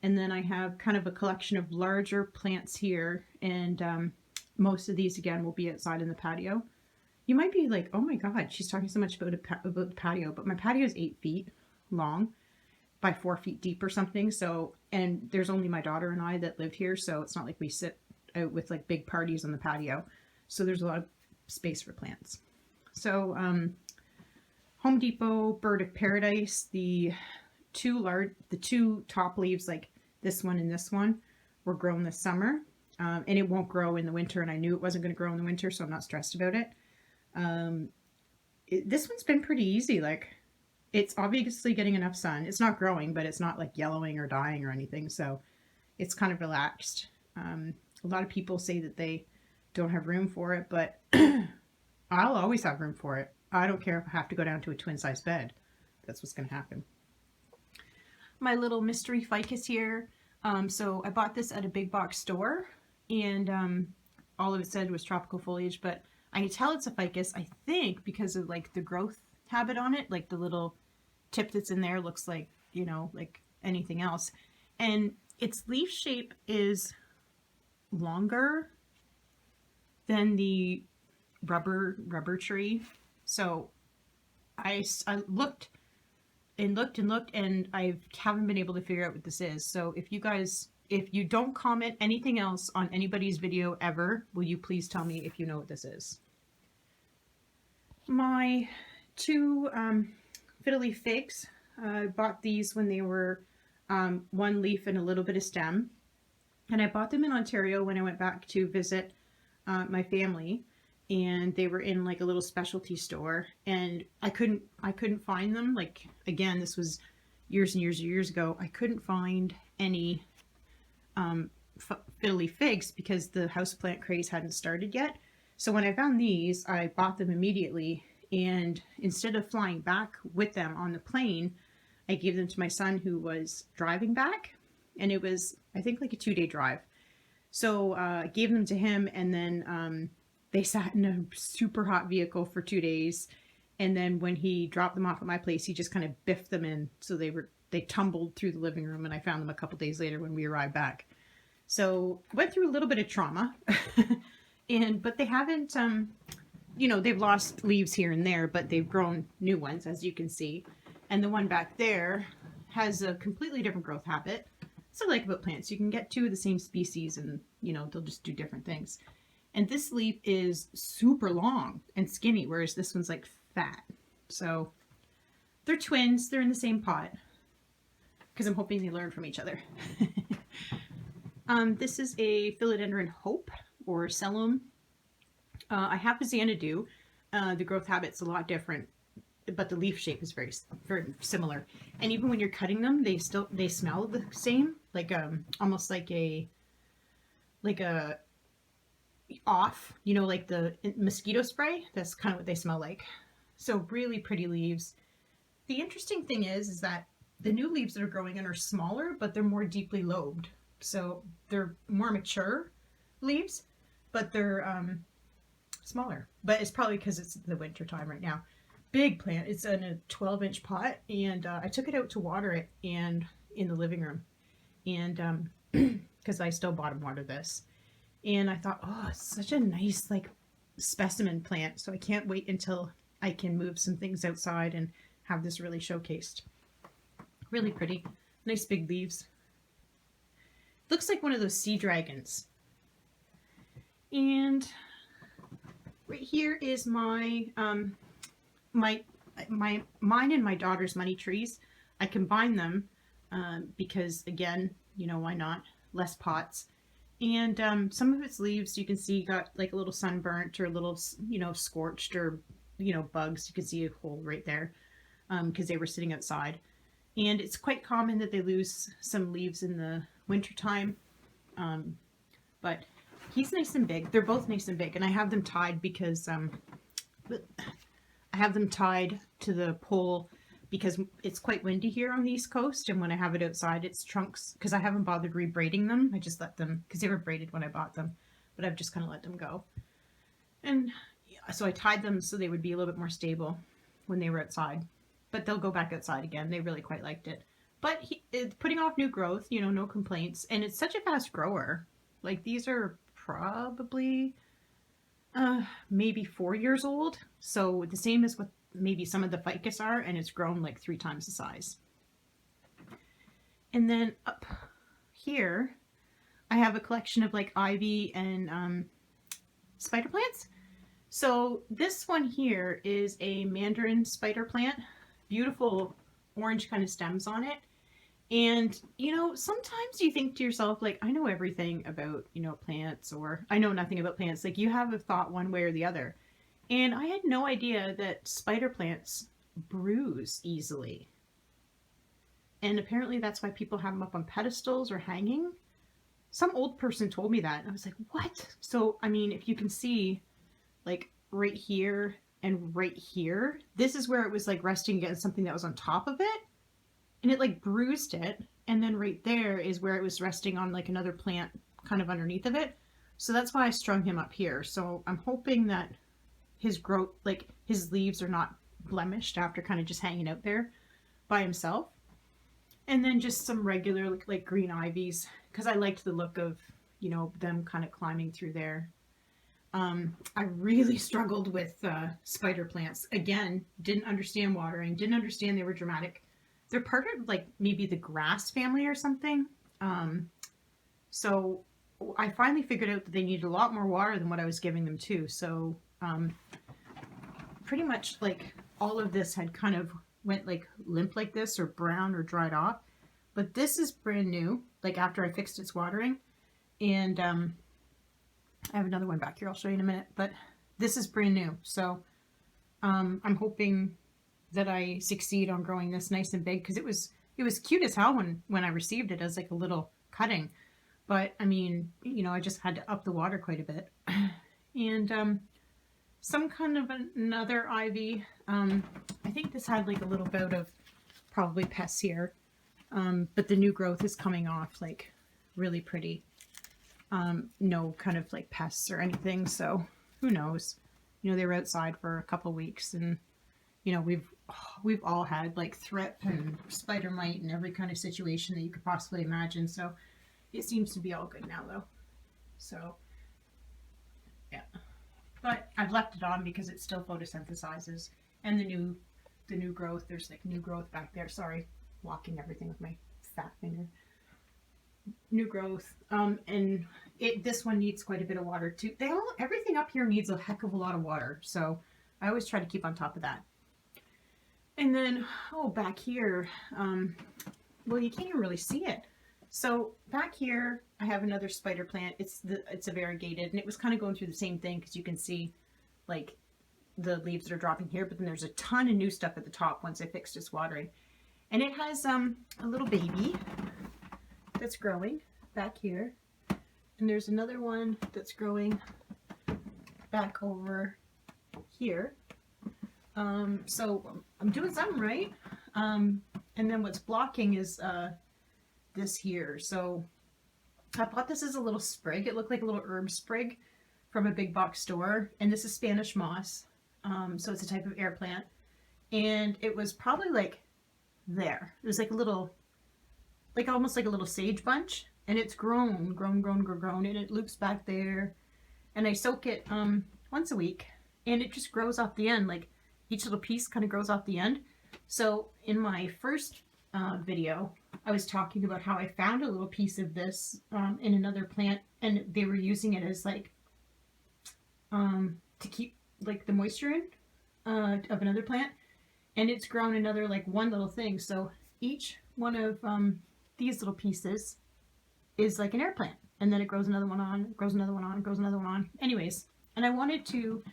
And then I have kind of a collection of larger plants here. And most of these, again, will be outside in the patio. You might be like, oh my God, she's talking so much about the patio. But my patio is 8 feet long by 4 feet deep or something. So, and there's only my daughter and I that live here. So it's not like we sit out with like big parties on the patio. So there's a lot of space for plants. So Home Depot Bird of Paradise, the two top leaves, like this one and this one, were grown this summer. And it won't grow in the winter, and I knew it wasn't going to grow in the winter, so I'm not stressed about it. This one's been pretty easy. Like, it's obviously getting enough sun. It's not growing, but it's not like yellowing or dying or anything, so it's kind of relaxed. A lot of people say that they don't have room for it, but I'll always have room for it. I don't care if I have to go down to a twin size bed. That's what's going to happen. My little mystery ficus here. So I bought this at a big box store, and all of it said was tropical foliage, but I can tell it's a ficus, I think, because of like the growth habit on it. Like the little tip that's in there looks like, you know, like anything else. And its leaf shape is longer than the rubber tree. So I looked and looked and looked, and I haven't been able to figure out what this is. So if you don't comment anything else on anybody's video ever, will you please tell me if you know what this is? My two fiddly figs, I bought these when they were one leaf and a little bit of stem. And I bought them in Ontario when I went back to visit my family, and they were in like a little specialty store, and I couldn't find them. Like, again, this was years and years and years ago. I couldn't find any fiddly figs because the houseplant craze hadn't started yet. So when I found these, I bought them immediately, and instead of flying back with them on the plane, I gave them to my son who was driving back, and it was, I think, like a 2-day drive. So I gave them to him, and then they sat in a super hot vehicle for 2 days. And then when he dropped them off at my place, he just kind of biffed them in. So they tumbled through the living room, and I found them a couple days later when we arrived back. So went through a little bit of trauma, but they haven't, you know, they've lost leaves here and there, but they've grown new ones, as you can see. And the one back there has a completely different growth habit. So like about plants, you can get two of the same species, and, you know, they'll just do different things. And this leaf is super long and skinny, whereas this one's like fat. So they're twins. They're in the same pot because I'm hoping they learn from each other. This is a Philodendron Hope, or Cellum. I have a Xanadu. The growth habit's a lot different, but the leaf shape is very, very similar. And even when you're cutting them, they smell the same, like almost like a off, you know, like the mosquito spray. That's kind of what they smell like. So really pretty leaves. The interesting thing is that the new leaves that are growing in are smaller, but they're more deeply lobed. So they're more mature leaves, but they're smaller. But it's probably because it's the winter time right now. Big plant. It's in a 12-inch pot, and I took it out to water it and in the living room, and because I still bottom water this, and I thought, oh, it's such a nice like specimen plant. So I can't wait until I can move some things outside and have this really showcased. Really pretty, nice big leaves. Looks like one of those sea dragons. And right here is my mine and my daughter's money trees. I combined them because, again, you know, why not? Less pots. And some of its leaves, you can see, got like a little sunburnt or a little, you know, scorched, or, you know, bugs. You can see a hole right there because they were sitting outside. And it's quite common that they lose some leaves in the winter time. But he's nice and big. They're both nice and big. And I have them tied because I have them tied to the pole because it's quite windy here on the East Coast. And when I have it outside, it's trunks, because I haven't bothered rebraiding them. I just let them, because they were braided when I bought them, but I've just kind of let them go. And yeah, so I tied them so they would be a little bit more stable when they were outside. But they'll go back outside again. They really quite liked it. But it's putting off new growth, you know, no complaints. And it's such a fast grower. Like, these are probably maybe 4 years old. So the same as what maybe some of the ficus are, and it's grown like 3 times the size. And then up here, I have a collection of like ivy and spider plants. So this one here is a mandarin spider plant. Beautiful orange kind of stems on it. And, you know, sometimes you think to yourself, like, I know everything about, you know, plants, or I know nothing about plants. Like, you have a thought one way or the other. And I had no idea that spider plants bruise easily. And apparently that's why people have them up on pedestals or hanging. some old person told me that. And I was like, what? So, I mean, if you can see, like right here and right here, this is where it was like resting against something that was on top of it. And it like bruised it. And then right there is where it was resting on like another plant kind of underneath of it. So that's why I strung him up here. So I'm hoping that his growth, like his leaves are not blemished after kind of just hanging out there by himself. And then just some regular like green ivies, because I liked the look of, you know, them kind of climbing through there. I really struggled with spider plants. Again, didn't understand watering, didn't understand they were dramatic. They're part of like maybe the grass family or something. So I finally figured out that they needed a lot more water than what I was giving them too. So pretty much like all of this had kind of went like limp like this or brown or dried off. But this is brand new, like after I fixed its watering. And I have another one back here I'll show you in a minute. But this is brand new. So I'm hoping that I succeed on growing this nice and big, because it was cute as hell when I received it as like a little cutting. But I mean, you know, I just had to up the water quite a bit. And some kind of another ivy. I think this had like a little bout of probably pests here. But the new growth is coming off like really pretty. No kind of like pests or anything. So who knows? You know, they were outside for a couple weeks, and you know, we've all had like thrip and spider mite and every kind of situation that you could possibly imagine. So it seems to be all good now though. So yeah, but I've left it on because it still photosynthesizes, and the new growth, there's like new growth back there. Sorry, blocking everything with my fat finger. New growth, and this one needs quite a bit of water too. Everything up here needs a heck of a lot of water, so I always try to keep on top of that. And then, oh, back here, well, you can't even really see it. So back here, I have another spider plant. It's a variegated, and it was kind of going through the same thing, because you can see like the leaves that are dropping here, but then there's a ton of new stuff at the top once I fixed its watering. And it has a little baby that's growing back here, and there's another one that's growing back over here. So I'm doing something right. And then what's blocking is this here. So I bought this as a little sprig. It looked like a little herb sprig from a big box store, and this is Spanish moss. So it's a type of air plant, and it was probably like there. It was like a little, like almost like a little sage bunch, and it's grown, and it loops back there. And I soak it once a week, and it just grows off the end. Like each little piece kind of grows off the end. So in my first video, I was talking about how I found a little piece of this in another plant, and they were using it as like to keep like the moisture in of another plant, and it's grown another like one little thing. So each one of these little pieces is like an air plant, and then it grows another one on, grows another one on, grows another one on. Anyways, and I wanted to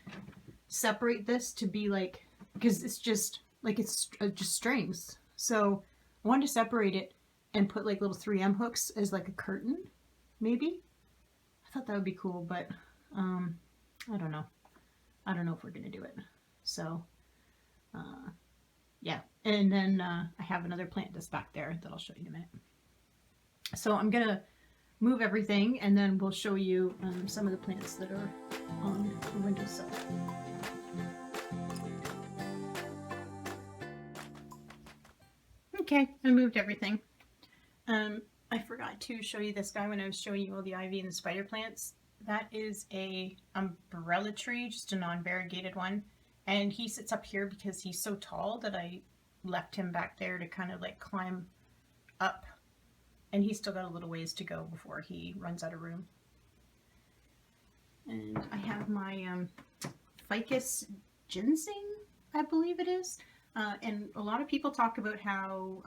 separate this to be like, because it's just like it's just strings. So I wanted to separate it and put like little 3M hooks as like a curtain, maybe. I thought that would be cool, but I don't know. I don't know if we're gonna do it. So yeah, and then I have another plant that's back there that I'll show you in a minute. So I'm gonna move everything, and then we'll show you some of the plants that are on the windowsill. Okay, I moved everything. I forgot to show you this guy when I was showing you all the ivy and the spider plants. That is a umbrella tree, just a non-variegated one. And he sits up here because he's so tall that I left him back there to kind of like climb up. And he's still got a little ways to go before he runs out of room. And I have my ficus ginseng, I believe it is. And a lot of people talk about how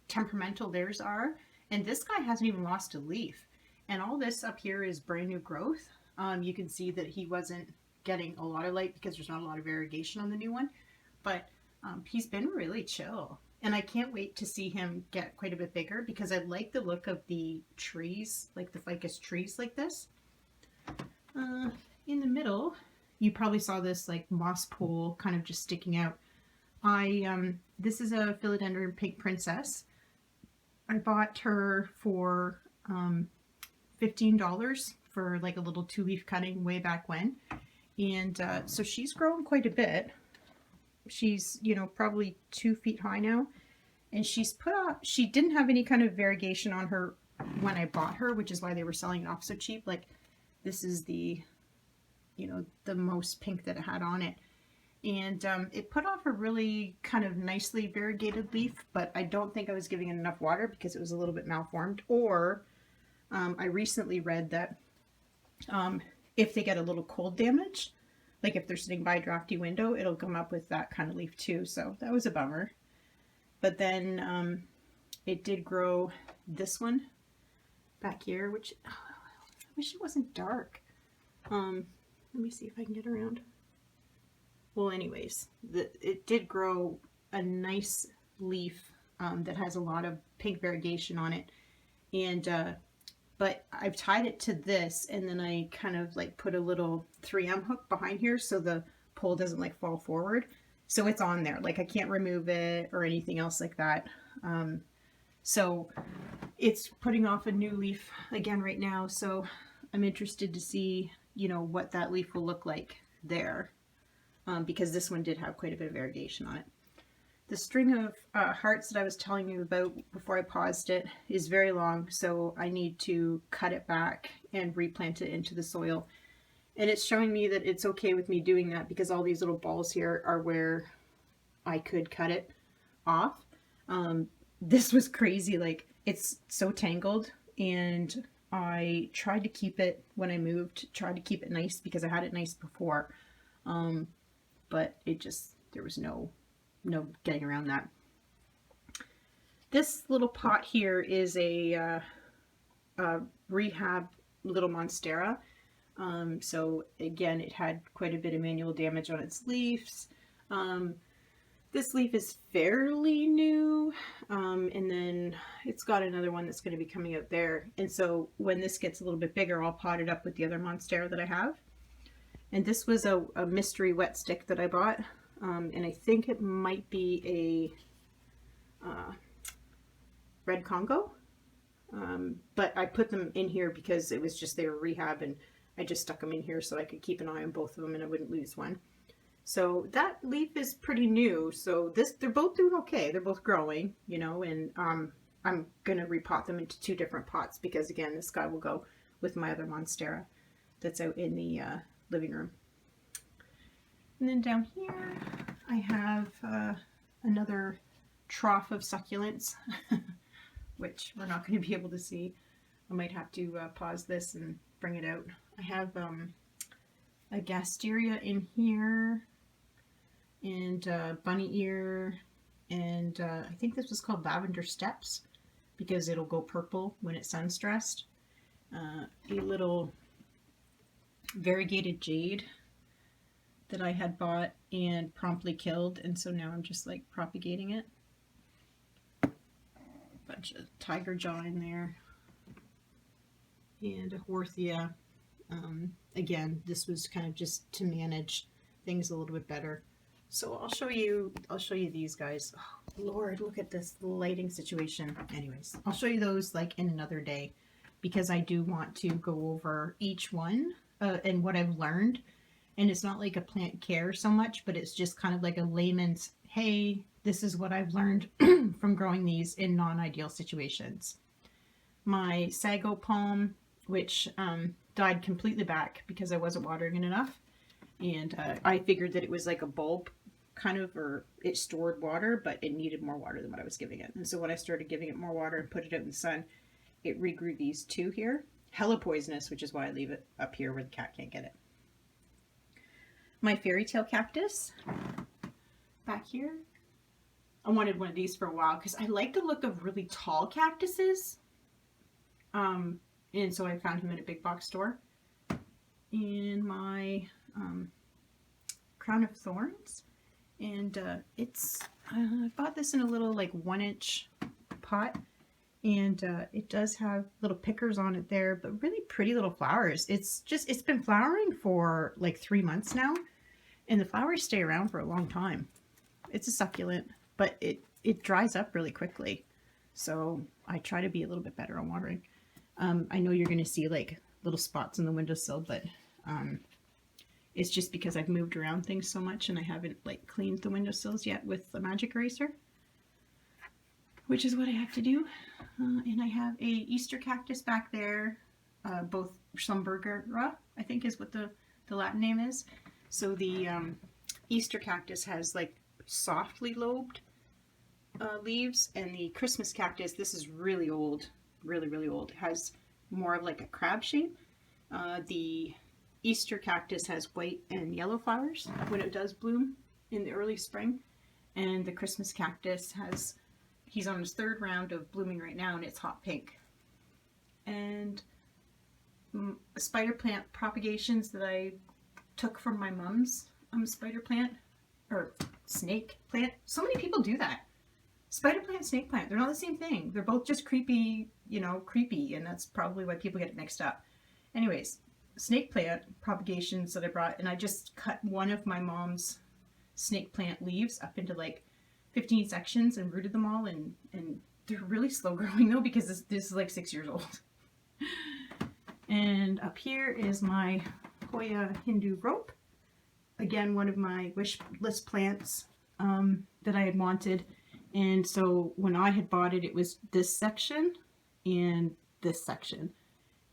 temperamental theirs are. And this guy hasn't even lost a leaf. And all this up here is brand new growth. You can see that he wasn't getting a lot of light because there's not a lot of variegation on the new one. But he's been really chill. And I can't wait to see him get quite a bit bigger because I like the look of the trees, like the ficus trees like this. In the middle, you probably saw this like moss pole kind of just sticking out. This is a philodendron pink princess. I bought her for $15 for like a little 2-leaf cutting way back when. And so she's grown quite a bit. She's, you know, probably 2 feet high now. And she's put off, she didn't have any kind of variegation on her when I bought her, which is why they were selling it off so cheap. Like this is the, you know, the most pink that it had on it. And it put off a really kind of nicely variegated leaf, but I don't think I was giving it enough water because it was a little bit malformed. Or I recently read that if they get a little cold damage, like if they're sitting by a drafty window, it'll come up with that kind of leaf too. So that was a bummer. But then it did grow this one back here, which I wish it wasn't dark. Let me see if I can get around. Well, anyways, it did grow a nice leaf that has a lot of pink variegation on it. And but I've tied it to this, and then I kind of like put a little 3M hook behind here so the pole doesn't like fall forward. So it's on there, like I can't remove it or anything else like that. So it's putting off a new leaf again right now. So I'm interested to see, you know, what that leaf will look like there. Because this one did have quite a bit of variegation on it. The string of hearts that I was telling you about before I paused it is very long, so I need to cut it back and replant it into the soil. And it's showing me that it's okay with me doing that because all these little balls here are where I could cut it off. This was crazy, like it's so tangled, and I tried to keep it when I moved, tried to keep it nice because I had it nice before. But it just, there was no getting around that. This little pot here is a rehab little monstera. So again, it had quite a bit of manual damage on its leaves. This leaf is fairly new, and then it's got another one that's going to be coming out there. And so when this gets a little bit bigger, I'll pot it up with the other monstera that I have. And this was a mystery wet stick that I bought, and I think it might be a red Congo, but I put them in here because it was just they were rehab, and I just stuck them in here so I could keep an eye on both of them and I wouldn't lose one. So that leaf is pretty new, so they're both doing okay. They're both growing, you know, and I'm gonna repot them into 2 different pots because again, this guy will go with my other monstera that's out in the living room. And then down here I have another trough of succulents, which we're not going to be able to see. I might have to pause this and bring it out. I have a gasteria in here, and bunny ear, and I think this was called lavender steps because it'll go purple when it's sun stressed. A little variegated jade that I had bought and promptly killed, and so now I'm just like propagating it. Bunch of tiger jaw in there, and a horthia. Again, this was kind of just to manage things a little bit better. So I'll show you these guys. Oh, Lord, look at this lighting situation. Anyways, I'll show you those like in another day because I do want to go over each one and what I've learned. And it's not like a plant care so much, but it's just kind of like a layman's, hey, this is what I've learned from growing these in non-ideal situations. My sago palm, which died completely back because I wasn't watering it enough. And I figured that it was like a bulb kind of, or it stored water, but it needed more water than what I was giving it. And so when I started giving it more water and put it out in the sun, it regrew these 2 here. Hella poisonous, which is why I leave it up here where the cat can't get it. My fairy tale cactus back here. I wanted one of these for a while because I like the look of really tall cactuses. And so I found him at a big box store. And my crown of thorns. And it's I bought this in a little like 1-inch pot, and it does have little pickers on it there, but really pretty little flowers. It's been flowering for like 3 months now, and the flowers stay around for a long time. It's a succulent, but it dries up really quickly. So I try to be a little bit better on watering. I know you're going to see like little spots in the windowsill, but it's just because I've moved around things so much and I haven't like cleaned the windowsills yet with the magic eraser, which is what I have to do. And I have a Easter cactus back there, both Schlumbergera, I think is what the Latin name is. So the Easter cactus has like softly lobed leaves, and the Christmas cactus, this is really old, really old, has more of like a crab shape. The Easter cactus has white and yellow flowers when it does bloom in the early spring, and the Christmas cactus has, he's on his 3rd round of blooming right now, and it's hot pink. And spider plant propagations that I took from my mom's spider plant, or snake plant. So many people do that. Spider plant, snake plant, they're not the same thing. They're both just creepy, creepy, and that's probably why people get it mixed up. Anyways, snake plant propagations that I brought, and I just cut one of my mom's snake plant leaves up into like 15 sections and rooted them all, and they're really slow growing though, because this is like 6 years old. And up here is my Hoya Hindu rope. Again, one of my wish list plants that I had wanted. And so when I had bought it, it was this section and this section.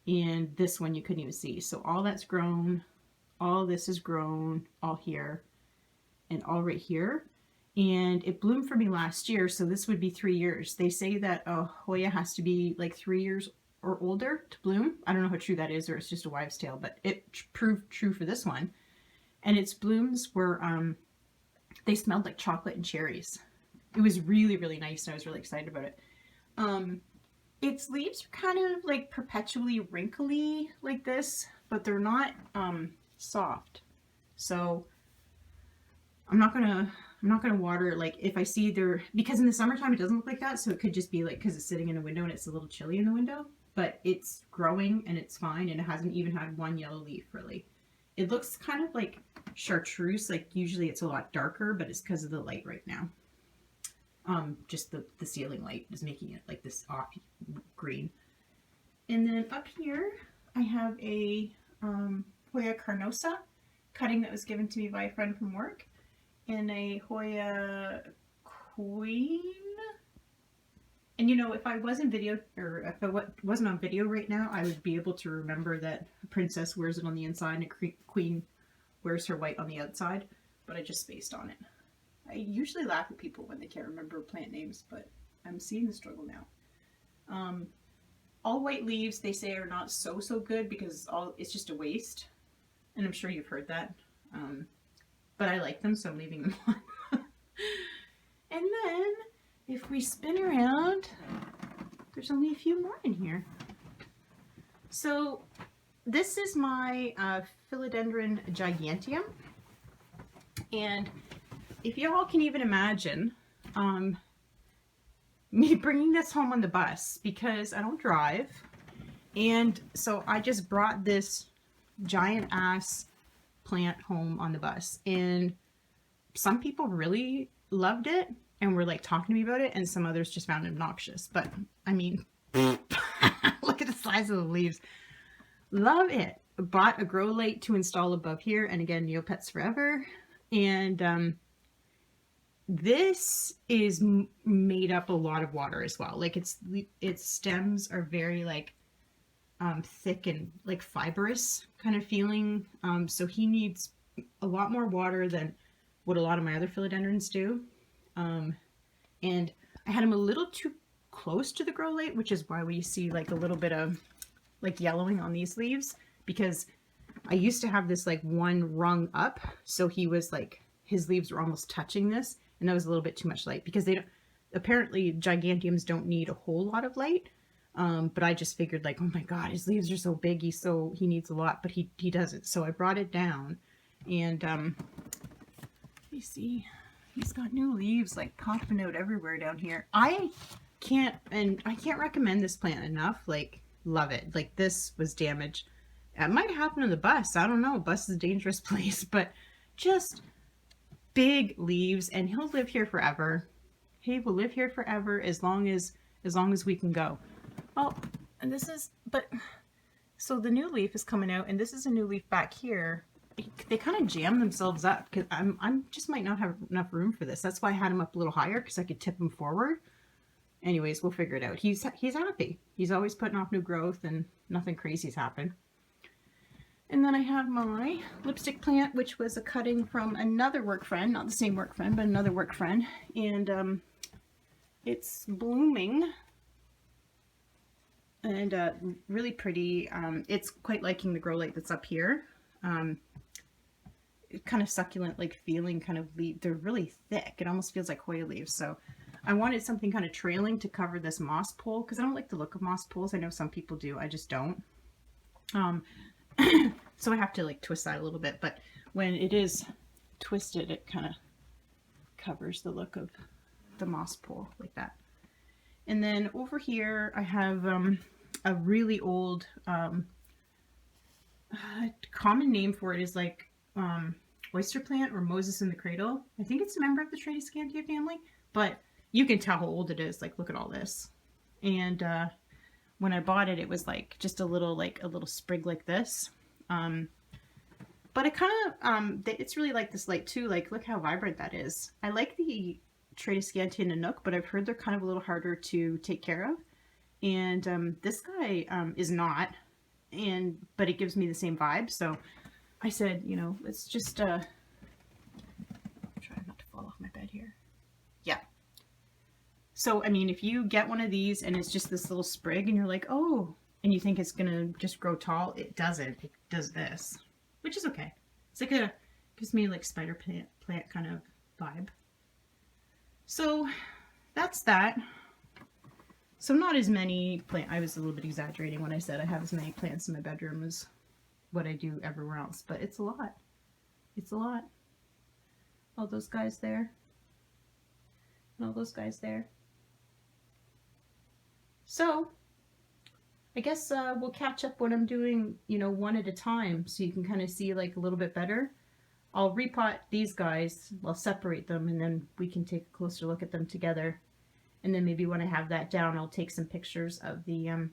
And this one you couldn't even see. So all that's grown, all this is grown, all here, and all right here. And it bloomed for me last year, so this would be 3 years. They say that a Hoya has to be like 3 years or older to bloom. I don't know how true that is, or it's just a wives' tale, but it proved true for this one. And its blooms were, they smelled like chocolate and cherries. It was really nice, and I was really excited about it. Its leaves are kind of like perpetually wrinkly like this, but they're not soft. So I'm not gonna water it, like if I see they're, because in the summertime it doesn't look like that, so it could just be like because it's sitting in a window and it's a little chilly in the window, but it's growing and it's fine, and it hasn't even had one yellow leaf really. It looks kind of like chartreuse, like usually it's a lot darker, but it's because of the light right now. Just the ceiling light is making it like this off green. And then up here I have a Hoya carnosa cutting that was given to me by a friend from work, and a Hoya queen. And if I was in video, or if I wasn't on video right now, I would be able to remember that a princess wears it on the inside and a queen wears her white on the outside, but I just spaced on it. I usually laugh at people when they can't remember plant names, but I'm seeing the struggle now. All white leaves, they say, are not so good because it's just a waste, and I'm sure you've heard that. But I like them, so I'm leaving them on. And then, if we spin around, there's only a few more in here. So, this is my Philodendron giganteum, and if y'all can even imagine me bringing this home on the bus, because I don't drive, and so I just brought this giant ass plant home on the bus, and some people really loved it and were like talking to me about it, and some others just found it obnoxious. But I mean, look at the size of the leaves. Love it. Bought a grow light to install above here, and again, Neopets Forever. And this is made up a lot of water as well. Like its stems are very like thick and like fibrous kind of feeling. So he needs a lot more water than what a lot of my other philodendrons do. And I had him a little too close to the grow light, which is why we see like a little bit of like yellowing on these leaves, because I used to have this like one rung up, so he was like, his leaves were almost touching this, and that was a little bit too much light, because they don't, apparently giganteums don't need a whole lot of light. But I just figured like, oh my god, his leaves are so big, he needs a lot, but he doesn't. So I brought it down, and let me see, he's got new leaves like popping out everywhere down here. I can't recommend this plant enough. Like, love it. Like, this was damaged. It might happen on the bus. I don't know. Bus is a dangerous place, but just big leaves, and he'll live here forever. He will live here forever as long as we can go. Oh, and this is, so the new leaf is coming out, and this is a new leaf back here. They kind of jam themselves up because I'm just might not have enough room for this. That's why I had him up a little higher, because I could tip him forward. Anyways, we'll figure it out. He's happy. He's always putting off new growth, and nothing crazy's happened. And then I have my lipstick plant, which was a cutting from another work friend, not the same work friend, but another work friend. And it's blooming and really pretty. It's quite liking the grow light that's up here. Kind of succulent like feeling kind of leaf. They're really thick. It almost feels like Hoya leaves. So I wanted something kind of trailing to cover this moss pole, because I don't like the look of moss poles. I know some people do. I just don't. So I have to like twist that a little bit, but when it is twisted, it kind of covers the look of the moss pole like that. And then over here I have a really old common name for it is like oyster plant or Moses in the cradle. I think it's a member of the Tradescantia family, but you can tell how old it is. Like, look at all this. And when I bought it, it was like just a little sprig like this. But it kind of, it's really like this light too. Like, look how vibrant that is. I like the Tradescantia Nanook, but I've heard they're kind of a little harder to take care of. And this guy is not, but it gives me the same vibe. So I said, you know, let's just try not to fall off my bed here. Yeah. So, I mean, if you get one of these and it's just this little sprig and you're like, oh, and you think it's gonna just grow tall, it doesn't. It does this, which is okay. It's like gives me like spider plant kind of vibe. So that's that. So not as many I was a little bit exaggerating when I said I have as many plants in my bedroom as what I do everywhere else, but it's a lot. It's a lot. All those guys there. And all those guys there. So I guess we'll catch up when I'm doing, you know, one at a time, so you can kind of see like a little bit better. I'll repot these guys, I'll separate them, and then we can take a closer look at them together. And then maybe when I have that down, I'll take some pictures of the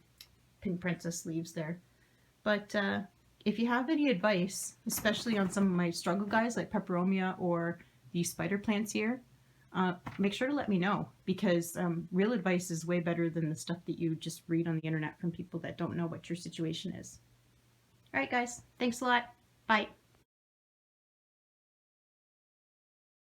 Pink Princess leaves there. But if you have any advice, especially on some of my struggle guys like Peperomia or these spider plants here, make sure to let me know, because real advice is way better than the stuff that you just read on the internet from people that don't know what your situation is. All right, guys. Thanks a lot. Bye.